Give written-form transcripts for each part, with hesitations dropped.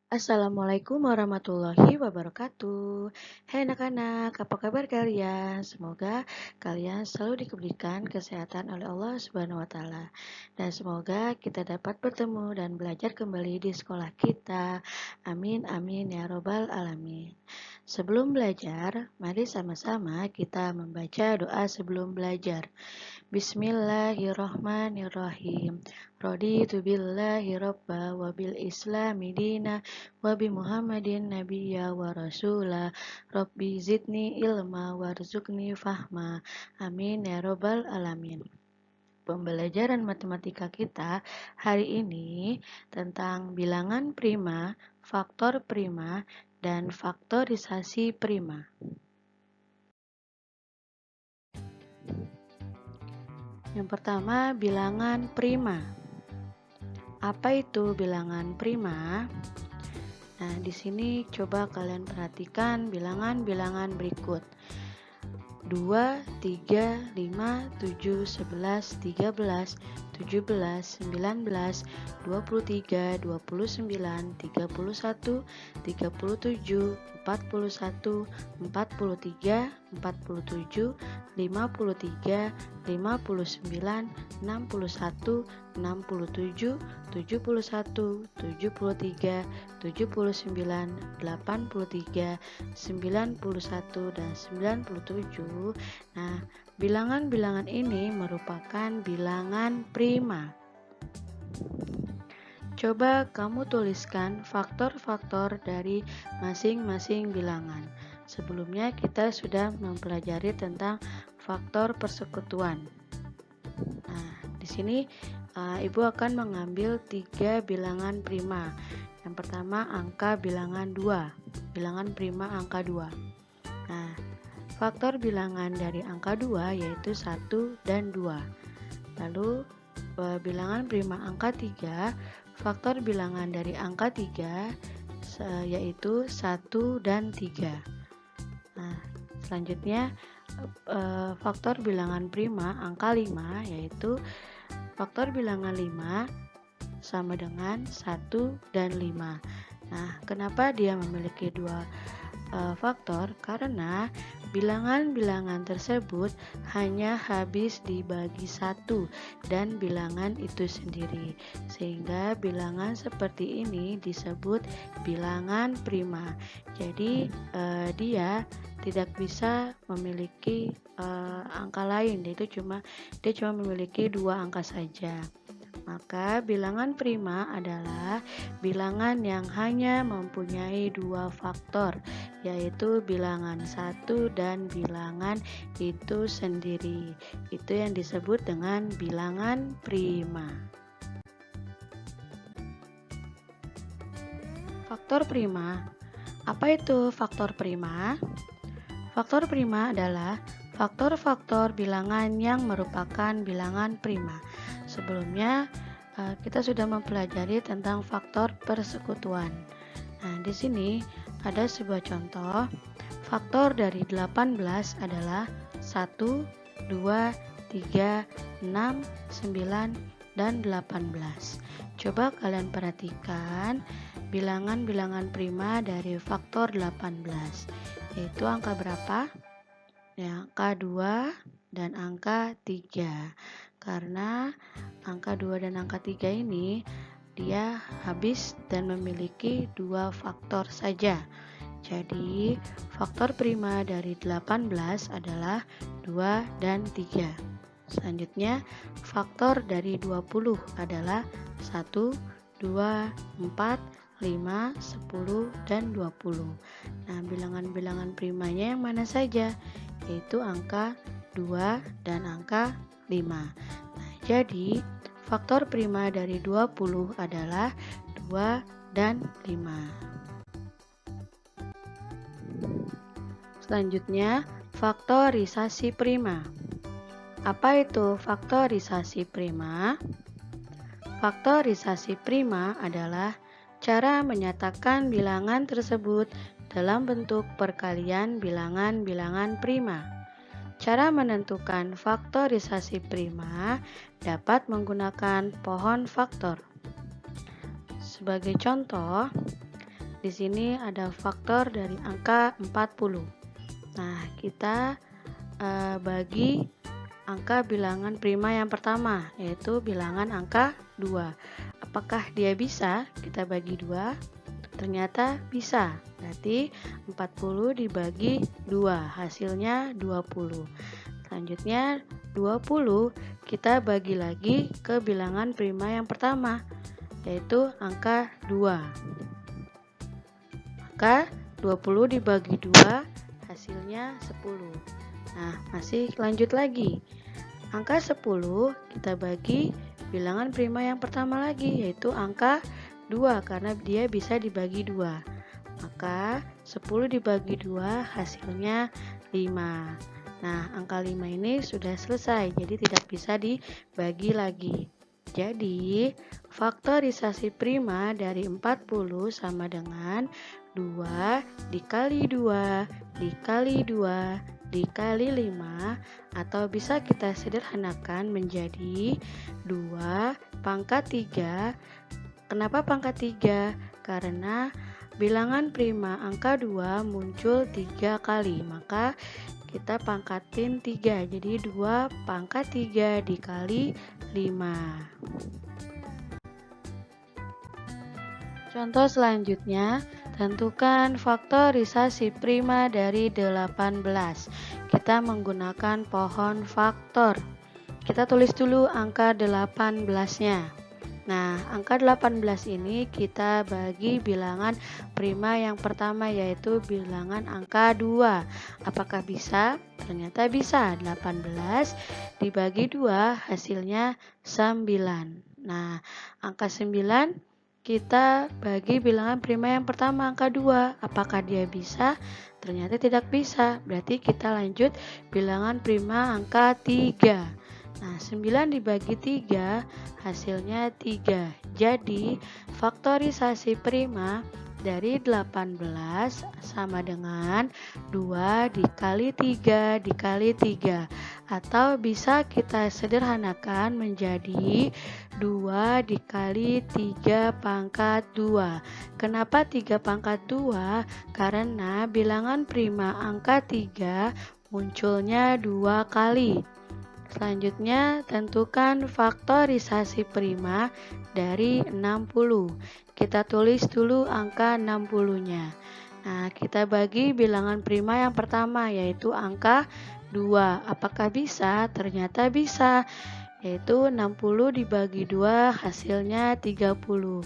Assalamualaikum warahmatullahi wabarakatuh. Hai anak-anak, apa kabar kalian? Semoga kalian selalu diberikan kesehatan oleh Allah Subhanahu wa taala. Dan semoga kita dapat bertemu dan belajar kembali di sekolah kita. Amin amin ya robbal alamin. Sebelum belajar, mari sama-sama kita membaca doa sebelum belajar. Bismillahirrahmanirrahim. Raditu billahi robba wa bil islami dina wa bi muhammadin nabiyya wa rasula. Rabbi zidni ilma warzuqni fahma. Amin ya robbal alamin. Pembelajaran matematika kita hari ini tentang bilangan prima, faktor prima, dan faktorisasi prima. Yang pertama, bilangan prima. Apa itu bilangan prima? Nah, di sini coba kalian perhatikan bilangan-bilangan berikut. 2, 3, 5, 7, 11, 13, 17, 19, 23, 29, 31, 37, 41, 43, 47, 53, 59, 61, 67, 71, 73, 79, 83, 91, dan 97. Nah, bilangan-bilangan ini merupakan bilangan prima. Coba kamu tuliskan faktor-faktor dari masing-masing bilangan. Sebelumnya kita sudah mempelajari tentang faktor persekutuan. Nah, di sini Ibu akan mengambil 3 bilangan prima. Yang pertama angka bilangan 2, bilangan prima angka 2. Nah, faktor bilangan dari angka 2 yaitu 1 dan 2. Lalu bilangan prima angka 3, faktor bilangan dari angka 3 yaitu 1 dan 3. Nah, selanjutnya faktor bilangan prima angka 5 yaitu faktor bilangan 5 sama dengan 1 dan 5. Nah, kenapa dia memiliki dua faktor? Karena bilangan-bilangan tersebut hanya habis dibagi 1 dan bilangan itu sendiri. Sehingga bilangan seperti ini disebut bilangan prima. Jadi dia tidak bisa memiliki angka lain, dia cuma memiliki 2 angka saja. Maka bilangan prima adalah bilangan yang hanya mempunyai 2 faktor, yaitu bilangan 1 dan bilangan itu sendiri. Itu yang disebut dengan bilangan prima. Faktor prima. Apa itu faktor prima? Faktor prima adalah faktor-faktor bilangan yang merupakan bilangan prima. Sebelumnya kita sudah mempelajari tentang faktor persekutuan. Nah, di sini ada sebuah contoh. Faktor dari 18 adalah 1, 2, 3, 6, 9, dan 18. Coba kalian perhatikan bilangan-bilangan prima dari faktor 18. Yaitu angka berapa? Ya, angka 2 dan angka 3. Karena angka 2 dan angka 3 ini dia habis dan memiliki 2 faktor saja. Jadi, faktor prima dari 18 adalah 2 dan 3. Selanjutnya, faktor dari 20 adalah 1, 2, 4, 5, 10, dan 20. Nah, bilangan-bilangan primanya yang mana saja? Yaitu angka 2 dan angka 5. Nah, jadi faktor prima dari 20 adalah 2 dan 5. Selanjutnya, faktorisasi prima. Apa itu faktorisasi prima? Faktorisasi prima adalah cara menyatakan bilangan tersebut dalam bentuk perkalian bilangan-bilangan prima. Cara menentukan faktorisasi prima dapat menggunakan pohon faktor. Sebagai contoh, di sini ada faktor dari angka 40. Nah, kita bagi angka bilangan prima yang pertama, yaitu bilangan angka 2. Apakah dia bisa kita bagi 2? Ternyata bisa. Berarti 40 dibagi 2, hasilnya 20. Selanjutnya 20 kita bagi lagi ke bilangan prima yang pertama, yaitu angka 2. Maka 20 dibagi 2 hasilnya 10. Nah, masih lanjut lagi. Angka 10 kita bagi bilangan prima yang pertama lagi, yaitu angka 2 karena dia bisa dibagi 2. Maka 10 dibagi 2 hasilnya 5. Nah, angka 5 ini sudah selesai, jadi tidak bisa dibagi lagi. Jadi, faktorisasi prima dari 40 sama dengan 2 dikali 2 dikali 2 dikali 5, atau bisa kita sederhanakan menjadi 2 pangkat 3. Kenapa pangkat 3? Karena bilangan prima angka 2 muncul 3 kali, maka kita pangkatin 3, jadi 2 pangkat 3 dikali 5. Contoh selanjutnya, tentukan faktorisasi prima dari 18. Kita menggunakan pohon faktor. Kita tulis dulu angka 18-nya. Nah, angka 18 ini kita bagi bilangan prima yang pertama, yaitu bilangan angka 2. Apakah bisa? Ternyata bisa. 18 dibagi 2 hasilnya 9. Nah, angka 9 kita bagi bilangan prima yang pertama, angka 2. Apakah dia bisa? Ternyata tidak bisa. Berarti kita lanjut bilangan prima angka 3. Nah, 9 dibagi 3 hasilnya 3. Jadi, faktorisasi prima dari 18 sama dengan 2 dikali 3 dikali 3. Atau bisa kita sederhanakan menjadi 2 dikali 3 pangkat 2. Kenapa 3 pangkat 2? Karena bilangan prima angka 3 munculnya 2 kali. Selanjutnya, tentukan faktorisasi prima dari 60. Kita tulis dulu angka 60-nya. Nah, kita bagi bilangan prima yang pertama, yaitu angka 2. Apakah bisa? Ternyata bisa, yaitu 60 dibagi 2 hasilnya 30.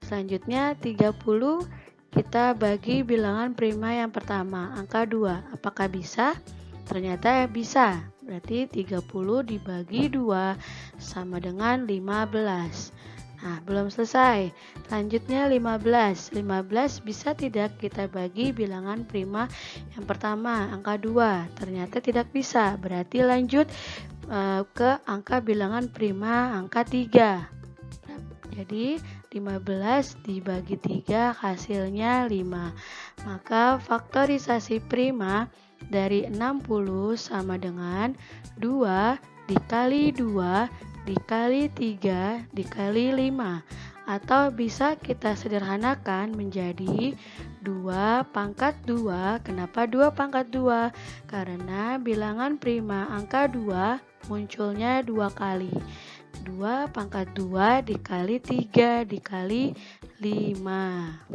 Selanjutnya 30 kita bagi bilangan prima yang pertama, angka 2. Apakah bisa? Ternyata bisa. Berarti 30 dibagi 2 sama dengan 15. Nah, belum selesai. Selanjutnya 15. 15 bisa tidak kita bagi bilangan prima yang pertama, angka 2. Ternyata tidak bisa. Berarti lanjut ke angka bilangan prima angka 3. Jadi 15 dibagi 3 hasilnya 5. Maka faktorisasi prima dari 60 sama dengan 2 dikali 2 dikali 3 dikali 5. Atau bisa kita sederhanakan menjadi 2 pangkat 2. Kenapa 2 pangkat 2? Karena bilangan prima angka 2 munculnya 2 kali. 2 pangkat 2 dikali 3 dikali 5.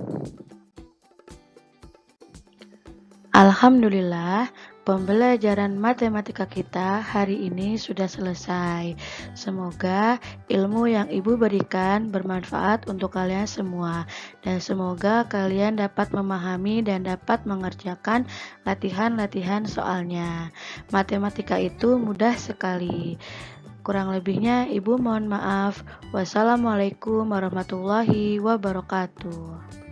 Alhamdulillah, pembelajaran matematika kita hari ini sudah selesai. Semoga ilmu yang Ibu berikan bermanfaat untuk kalian semua, dan semoga kalian dapat memahami dan dapat mengerjakan latihan-latihan soalnya. Matematika itu mudah sekali. Kurang lebihnya Ibu mohon maaf. Wassalamualaikum warahmatullahi wabarakatuh.